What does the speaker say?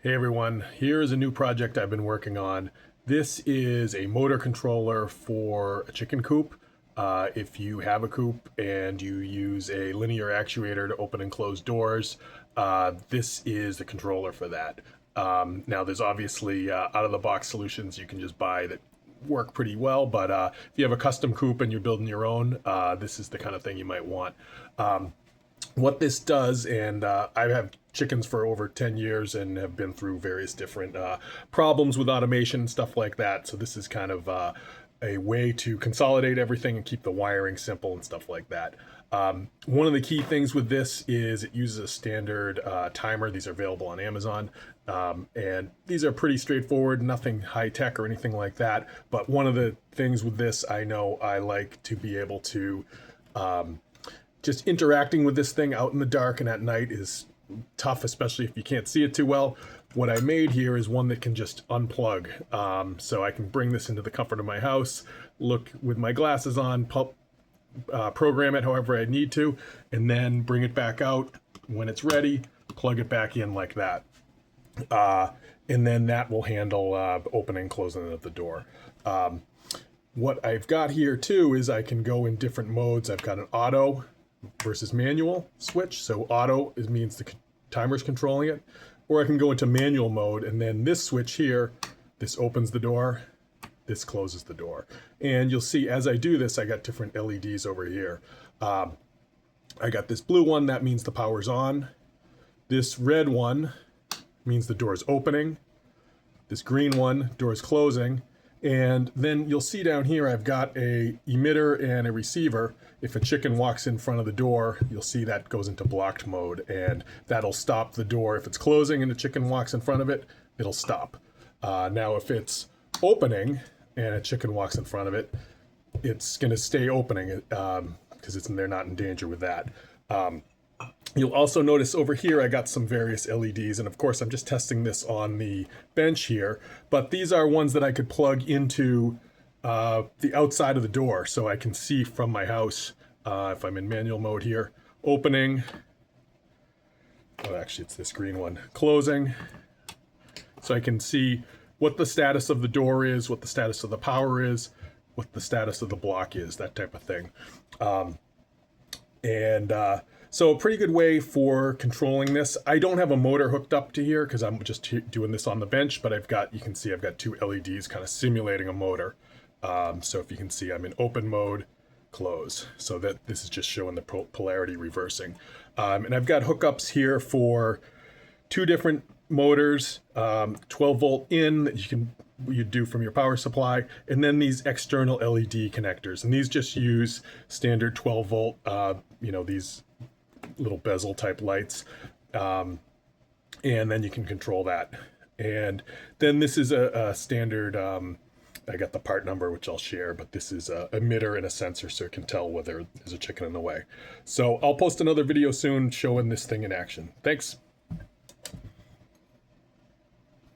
Hey everyone, here's a new project I've been working on. This is a motor controller for a chicken coop. If you have a coop and you use a linear actuator to open and close doors, this is the controller for that. Now there's obviously out-of-the-box solutions you can just buy that work pretty well, but if you have a custom coop and you're building your own, this is the kind of thing you might want. What this does, and I have chickens for over 10 years and have been through various different problems with automation and stuff like that. So this is kind of a way to consolidate everything and keep the wiring simple and stuff like that. One of the key things with this is it uses a standard timer. These are available on Amazon. And these are pretty straightforward, nothing high tech or anything like that. But one of the things with this, I know I like to be able to just interacting with this thing out in the dark and at night is tough, especially if you can't see it too well. What I made here is one that can just unplug. So I can bring this into the comfort of my house, look with my glasses on, program it however I need to, and then bring it back out when it's ready, plug it back in like that. And then that will handle opening and closing of the door. What I've got here too is I can go in different modes. I've got an auto versus manual switch. So auto means the timer's controlling it, or I can go into manual mode, and then this switch here, this opens the door, this closes the door. And you'll see as I do this, I got different LEDs over here. I got this blue one, that means the power's on. This red one means the door's opening. This green one, door's closing. And then you'll see down here I've got a emitter and a receiver. If a chicken walks in front of the door, you'll see that goes into blocked mode, and that'll stop the door. If it's closing and the chicken walks in front of it, it'll stop. Now if it's opening and a chicken walks in front of it, it's going to stay opening because they're not in danger with that. You'll also notice over here I got some various LEDs, and of course I'm just testing this on the bench here, but these are ones that I could plug into the outside of the door so I can see from my house if I'm in manual mode here. Opening, oh actually it's this green one, closing, so I can see what the status of the door is, what the status of the power is, what the status of the block is, that type of thing. So a pretty good way for controlling this. I don't have a motor hooked up to here because I'm just doing this on the bench, but you can see I've got two LEDs kind of simulating a motor. So if you can see, I'm in open mode, close. So that this is just showing the polarity reversing. And I've got hookups here for two different motors, 12 volt in that you do from your power supply, and then these external LED connectors. And these just use standard 12 volt, these little bezel type lights, and then you can control that. And then this is a standard, I got the part number which I'll share, but this is a emitter and a sensor so it can tell whether there's a chicken in the way. So I'll post another video soon showing this thing in action. Thanks.